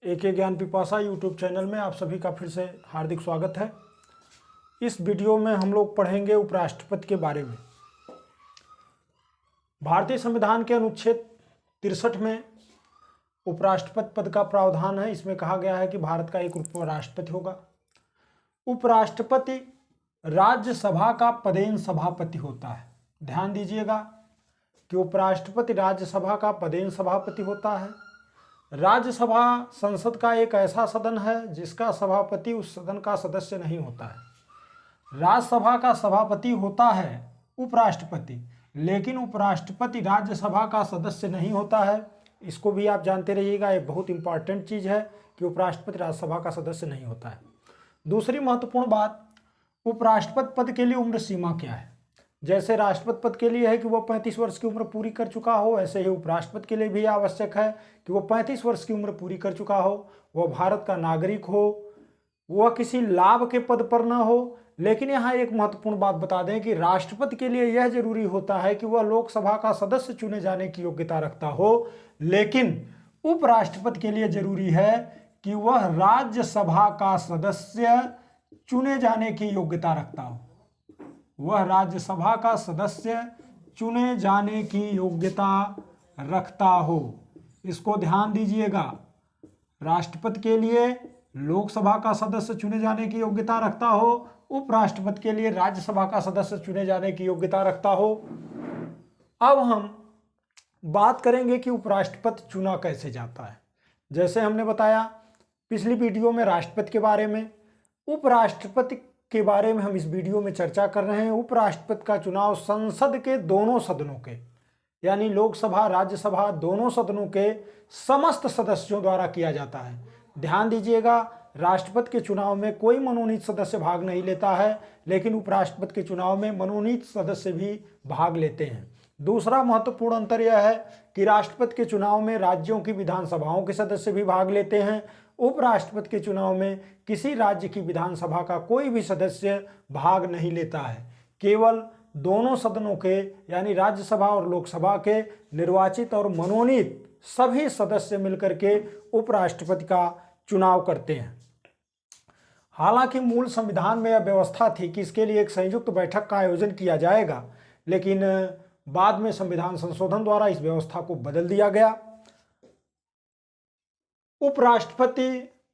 एके ज्ञान पिपासा YouTube channel में आप सभी का फिर से हार्दिक स्वागत है। इस वीडियो में हम लोग पढ़ेंगे उपराष्ट्रपति के बारे में। भारतीय संविधान के अनुच्छेद 63 में उपराष्ट्रपति पद का प्रावधान है। इसमें कहा गया है कि भारत का एक उपराष्ट्रपति होगा। उपराष्ट्रपति राज्यसभा का पदेन सभापति होता है। ध्यान दीजिएगा कि उपराष्ट्रपति राज्यसभा का पदेन सभापति होता है। राज्यसभा संसद का एक ऐसा सदन है जिसका सभापति उस सदन का सदस्य नहीं होता है। राज्यसभा का सभापति होता है उपराष्ट्रपति, लेकिन उपराष्ट्रपति राज्यसभा का सदस्य नहीं होता है। इसको भी आप जानते रहिएगा, एक बहुत इंपॉर्टेंट चीज़ है कि उपराष्ट्रपति राज्यसभा का सदस्य नहीं होता है। दूसरी महत्वपूर्ण बात, उपराष्ट्रपति पद के लिए उम्र सीमा क्या है। जैसे राष्ट्रपति पद के लिए है कि वह 35 वर्ष की उम्र पूरी कर चुका हो, ऐसे ही उपराष्ट्रपति के लिए भी आवश्यक है कि वह 35 वर्ष की उम्र पूरी कर चुका हो, वह भारत का नागरिक हो, वह किसी लाभ के पद पर न हो। लेकिन यहाँ एक महत्वपूर्ण बात बता दें कि राष्ट्रपति के लिए यह जरूरी होता है कि वह लोकसभा का सदस्य चुने जाने की योग्यता रखता हो, लेकिन उपराष्ट्रपति के लिए जरूरी है कि वह राज्यसभा का सदस्य चुने जाने की योग्यता रखता हो। वह राज्यसभा का सदस्य चुने जाने की योग्यता रखता हो। इसको ध्यान दीजिएगा। राष्ट्रपति के लिए लोकसभा का सदस्य चुने जाने की योग्यता रखता हो, उपराष्ट्रपति के लिए राज्यसभा का सदस्य चुने जाने की योग्यता रखता हो। अब हम बात करेंगे कि उपराष्ट्रपति चुना कैसे जाता है। जैसे हमने बताया पिछली वीडियो में राष्ट्रपति के बारे में, उपराष्ट्रपति के बारे में हम इस वीडियो में चर्चा कर रहे हैं। उपराष्ट्रपति का चुनाव संसद के दोनों सदनों के, यानी लोकसभा राज्यसभा दोनों सदनों के समस्त सदस्यों द्वारा किया जाता है। ध्यान दीजिएगा, राष्ट्रपति के चुनाव में कोई मनोनीत सदस्य भाग नहीं लेता है, लेकिन उपराष्ट्रपति के चुनाव में मनोनीत सदस्य भी भाग लेते हैं। दूसरा महत्वपूर्ण अंतर यह है कि राष्ट्रपति के चुनाव में राज्यों की विधानसभाओं के सदस्य भी भाग लेते हैं। उपराष्ट्रपति के चुनाव में किसी राज्य की विधानसभा का कोई भी सदस्य भाग नहीं लेता है। केवल दोनों सदनों के, यानी राज्यसभा और लोकसभा के निर्वाचित और मनोनीत सभी सदस्य मिलकर के उपराष्ट्रपति का चुनाव करते हैं। हालांकि मूल संविधान में यह व्यवस्था थी कि इसके लिए एक संयुक्त बैठक का आयोजन किया जाएगा, लेकिन बाद में संविधान संशोधन द्वारा इस व्यवस्था को बदल दिया गया। उपराष्ट्रपति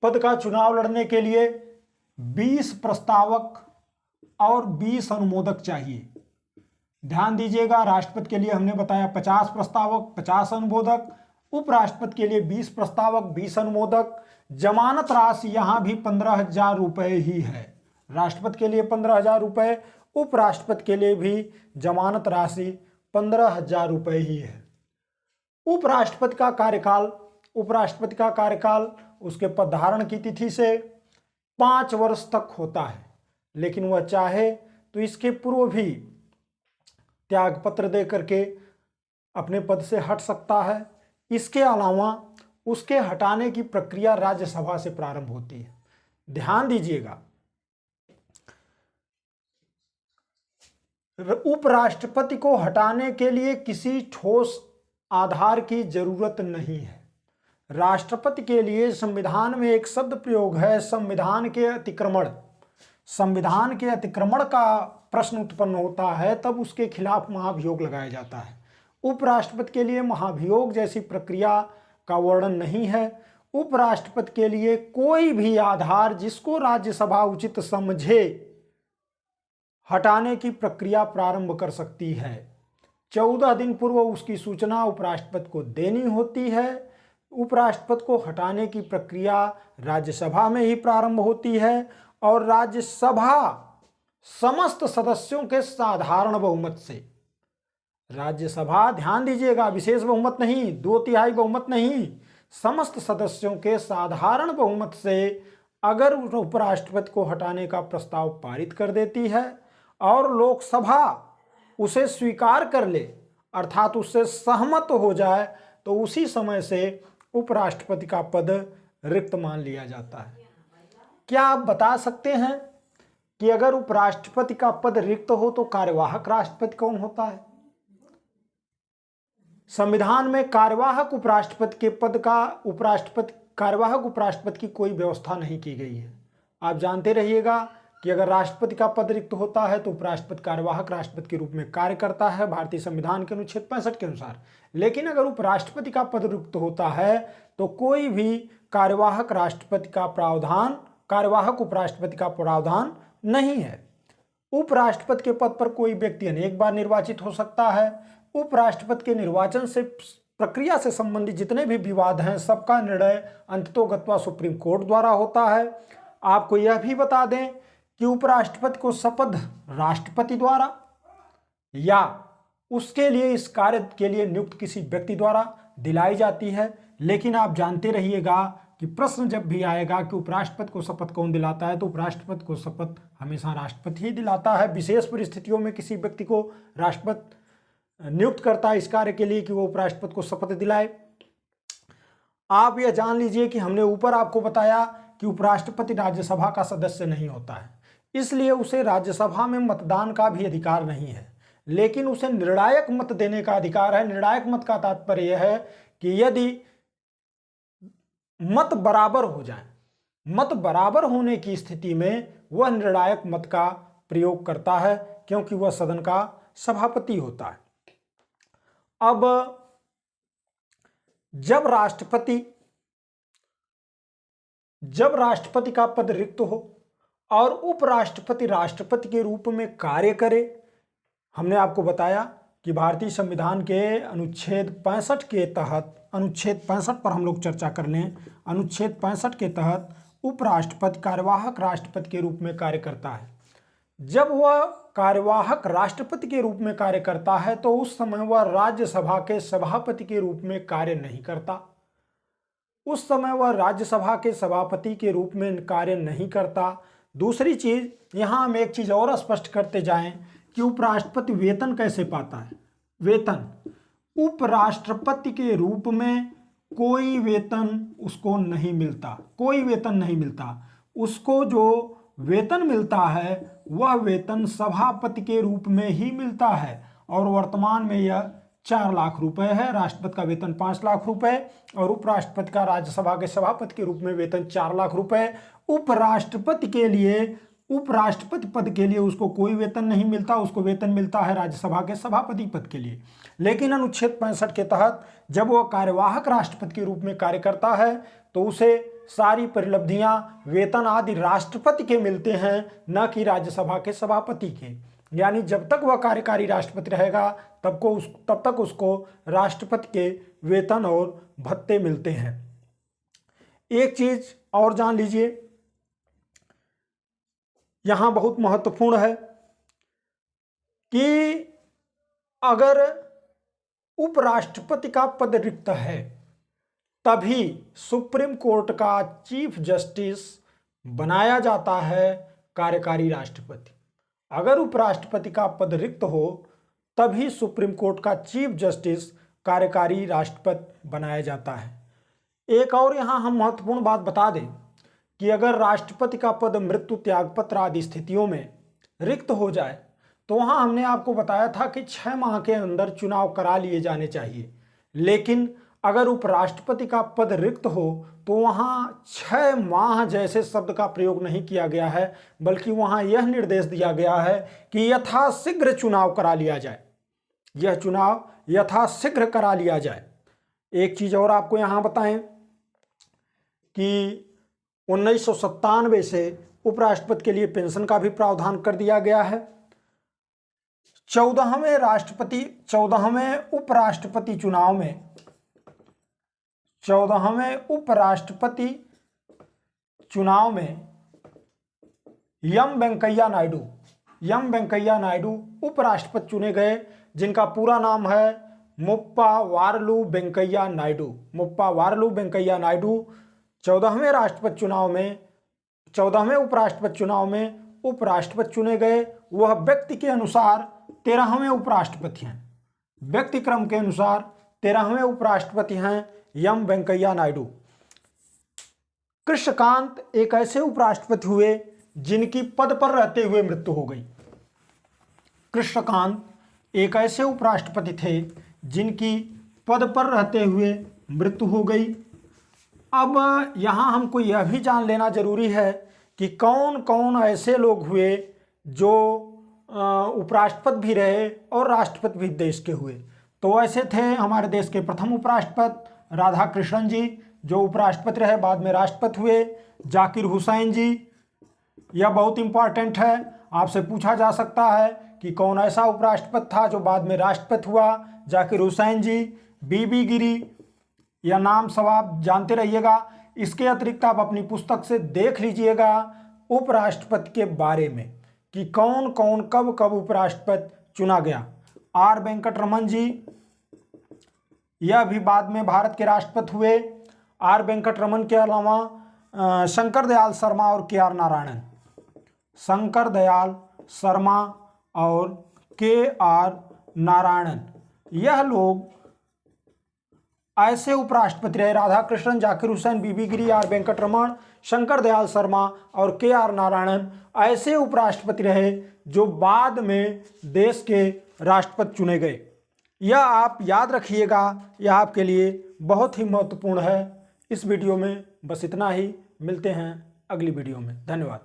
पद का चुनाव लड़ने के लिए 20 प्रस्तावक और 20 अनुमोदक चाहिए। ध्यान दीजिएगा, राष्ट्रपति के लिए हमने बताया 50 प्रस्तावक 50 अनुमोदक, उपराष्ट्रपति के लिए 20 प्रस्तावक 20 अनुमोदक। जमानत राशि यहां भी 15,000 रुपये ही है। राष्ट्रपति के लिए 15,000 रुपये, उपराष्ट्रपति के लिए भी जमानत राशि 15,000 रुपये ही है। उपराष्ट्रपति का कार्यकाल उसके पद धारण की तिथि से 5 वर्ष तक होता है, लेकिन वह चाहे तो इसके पूर्व भी त्यागपत्र दे करके अपने पद से हट सकता है। इसके अलावा उसके हटाने की प्रक्रिया राज्यसभा से प्रारंभ होती है। ध्यान दीजिएगा, उपराष्ट्रपति को हटाने के लिए किसी ठोस आधार की जरूरत नहीं है। राष्ट्रपति के लिए संविधान में एक शब्द प्रयोग है, संविधान के अतिक्रमण। संविधान के अतिक्रमण का प्रश्न उत्पन्न होता है तब उसके खिलाफ महाभियोग लगाया जाता है। उपराष्ट्रपति के लिए महाभियोग जैसी प्रक्रिया का वर्णन नहीं है। उपराष्ट्रपति के लिए कोई भी आधार जिसको राज्यसभा उचित समझे हटाने की प्रक्रिया प्रारंभ कर सकती है। 14 दिन पूर्व उसकी सूचना उपराष्ट्रपति को देनी होती है। उपराष्ट्रपति को हटाने की प्रक्रिया राज्यसभा में ही प्रारंभ होती है और राज्यसभा समस्त सदस्यों के साधारण बहुमत से, राज्यसभा ध्यान दीजिएगा विशेष बहुमत नहीं, 2/3 बहुमत नहीं, समस्त सदस्यों के साधारण बहुमत से अगर उपराष्ट्रपति को हटाने का प्रस्ताव पारित कर देती है और लोकसभा उसे स्वीकार कर ले, अर्थात उससे सहमत हो जाए, तो उसी समय से उपराष्ट्रपति का पद रिक्त मान लिया जाता है। क्या आप बता सकते हैं कि अगर उपराष्ट्रपति का पद रिक्त हो तो कार्यवाहक राष्ट्रपति कौन होता है? संविधान में कार्यवाहक उपराष्ट्रपति के पद का कार्यवाहक उपराष्ट्रपति की कोई व्यवस्था नहीं की गई है। आप जानते रहिएगा कि अगर राष्ट्रपति का पद रिक्त होता है तो उपराष्ट्रपति कार्यवाहक राष्ट्रपति के रूप में कार्य करता है भारतीय संविधान के अनुच्छेद 65 के अनुसार। लेकिन अगर उपराष्ट्रपति का पद रिक्त होता है तो कोई भी कार्यवाहक उपराष्ट्रपति का प्रावधान नहीं है। उपराष्ट्रपति के पद पर कोई व्यक्ति अनेक बार निर्वाचित हो सकता है। उपराष्ट्रपति के निर्वाचन से प्रक्रिया से संबंधित जितने भी विवाद हैं सबका निर्णय अंततोगत्वा सुप्रीम कोर्ट द्वारा होता है। आपको यह भी बता दें कि उपराष्ट्रपति को शपथ राष्ट्रपति द्वारा या उसके लिए इस कार्य के लिए नियुक्त किसी व्यक्ति द्वारा दिलाई जाती है। लेकिन आप जानते रहिएगा कि प्रश्न जब भी आएगा कि उपराष्ट्रपति को शपथ कौन दिलाता है तो उपराष्ट्रपति को शपथ हमेशा राष्ट्रपति ही दिलाता है। विशेष परिस्थितियों में किसी व्यक्ति को राष्ट्रपति नियुक्त करता है इस कार्य के लिए कि वो उपराष्ट्रपति को शपथ दिलाए। आप यह जान लीजिए कि हमने ऊपर आपको बताया कि उपराष्ट्रपति राज्यसभा का सदस्य नहीं होता है, इसलिए उसे राज्यसभा में मतदान का भी अधिकार नहीं है, लेकिन उसे निर्णायक मत देने का अधिकार है। निर्णायक मत का तात्पर्य यह है कि यदि मत बराबर हो जाए, मत बराबर होने की स्थिति में वह निर्णायक मत का प्रयोग करता है क्योंकि वह सदन का सभापति होता है। अब जब राष्ट्रपति का पद रिक्त हो और उपराष्ट्रपति राष्ट्रपति के रूप में कार्य करे, हमने आपको बताया कि भारतीय संविधान के अनुच्छेद 65 के तहत, अनुच्छेद 65 पर हम लोग चर्चा कर लें। अनुच्छेद 65 के तहत उपराष्ट्रपति कार्यवाहक राष्ट्रपति के रूप में कार्य करता है। जब वह कार्यवाहक राष्ट्रपति के रूप में कार्य करता है तो उस समय वह राज्यसभा के सभापति के रूप में कार्य नहीं करता। उस समय वह राज्यसभा के सभापति के रूप में कार्य नहीं करता। दूसरी चीज, यहां हम एक चीज और स्पष्ट करते जाएं कि उपराष्ट्रपति वेतन कैसे पाता है। वेतन, उपराष्ट्रपति के रूप में कोई वेतन उसको नहीं मिलता, कोई वेतन नहीं मिलता। उसको जो वेतन मिलता है वह वेतन सभापति के रूप में ही मिलता है और वर्तमान में यह 4 लाख रुपए है। राष्ट्रपति का वेतन 5 लाख रुपए और उपराष्ट्रपति का राज्यसभा के सभापति के रूप में वेतन 4 लाख रुपए। उपराष्ट्रपति के लिए, उपराष्ट्रपति पद के लिए उसको कोई वेतन नहीं मिलता, उसको वेतन मिलता है राज्यसभा के सभापति पद के लिए। लेकिन अनुच्छेद 65 के तहत जब वह कार्यवाहक राष्ट्रपति के रूप में कार्य करता है तो उसे सारी परिलब्धियां, वेतन आदि राष्ट्रपति के मिलते हैं, न कि राज्यसभा के सभापति के। यानी जब तक वह कार्यकारी राष्ट्रपति रहेगा तब तक उसको राष्ट्रपति के वेतन और भत्ते मिलते हैं। एक चीज और जान लीजिए, यहां बहुत महत्वपूर्ण है कि अगर उपराष्ट्रपति का पद रिक्त है तभी सुप्रीम कोर्ट का चीफ जस्टिस बनाया जाता है कार्यकारी राष्ट्रपति। अगर उपराष्ट्रपति का पद रिक्त हो तभी सुप्रीम कोर्ट का चीफ जस्टिस कार्यकारी राष्ट्रपति बनाया जाता है। एक और यहां हम महत्वपूर्ण बात बता दें कि अगर राष्ट्रपति का पद मृत्यु, त्यागपत्र आदि स्थितियों में रिक्त हो जाए तो वहां हमने आपको बताया था कि 6 माह के अंदर चुनाव करा लिए जाने चाहिए। लेकिन अगर उपराष्ट्रपति का पद रिक्त हो तो वहां 6 माह जैसे शब्द का प्रयोग नहीं किया गया है, बल्कि वहां यह निर्देश दिया गया है कि यथाशीघ्र चुनाव करा लिया जाए, यह चुनाव यथाशीघ्र करा लिया जाए। एक चीज और आपको यहां बताएं कि 1997 से उपराष्ट्रपति के लिए पेंशन का भी प्रावधान कर दिया गया है। 14वें उपराष्ट्रपति चुनाव में 14वें उपराष्ट्रपति चुनाव में एम वेंकैया नायडू उपराष्ट्रपति चुने गए, जिनका पूरा नाम है मुप्पा वारलू वेंकैया नायडू। मुप्पा वारलू वेंकैया नायडू 14वें उपराष्ट्रपति चुनाव में उपराष्ट्रपति चुने गए। वह व्यक्ति के अनुसार 13वें उपराष्ट्रपति हैं, व्यक्ति क्रम के अनुसार 13वें उपराष्ट्रपति हैं एम वेंकैया नायडू। कृष्णकांत एक ऐसे उपराष्ट्रपति हुए जिनकी पद पर रहते हुए मृत्यु हो गई। कृष्णकांत एक ऐसे उपराष्ट्रपति थे जिनकी पद पर रहते हुए मृत्यु हो गई। अब यहाँ हमको यह भी जान लेना जरूरी है कि कौन कौन ऐसे लोग हुए जो उपराष्ट्रपति भी रहे और राष्ट्रपति भी देश के हुए। तो ऐसे थे हमारे देश के प्रथम उपराष्ट्रपति राधाकृष्णन जी, जो उपराष्ट्रपति रहे बाद में राष्ट्रपति हुए। जाकिर हुसैन जी, यह बहुत इंपॉर्टेंट है, आपसे पूछा जा सकता है कि कौन ऐसा उपराष्ट्रपति था जो बाद में राष्ट्रपति हुआ। जाकिर हुसैन जी। बीबी गिरी, यह नाम सब आप जानते रहिएगा। इसके अतिरिक्त आप अपनी पुस्तक से देख लीजिएगा उपराष्ट्रपति के बारे में कि कौन कौन कब कब उपराष्ट्रपति चुना गया। आर वेंकटरमन जी, यह भी बाद में भारत के राष्ट्रपति हुए। आर वेंकटरमन के अलावा शंकर दयाल शर्मा और के आर नारायणन। शंकर दयाल शर्मा और के आर नारायणन, यह लोग ऐसे उपराष्ट्रपति रहे। राधाकृष्णन, जाकिर हुसैन, बीबी गिरी, आर वेंकटरमन, शंकर दयाल शर्मा और के आर नारायणन ऐसे उपराष्ट्रपति रहे जो बाद में देश के राष्ट्रपति चुने गए। यह आप याद रखिएगा, यह आपके लिए बहुत ही महत्वपूर्ण है। इस वीडियो में बस इतना ही, मिलते हैं अगली वीडियो में। धन्यवाद।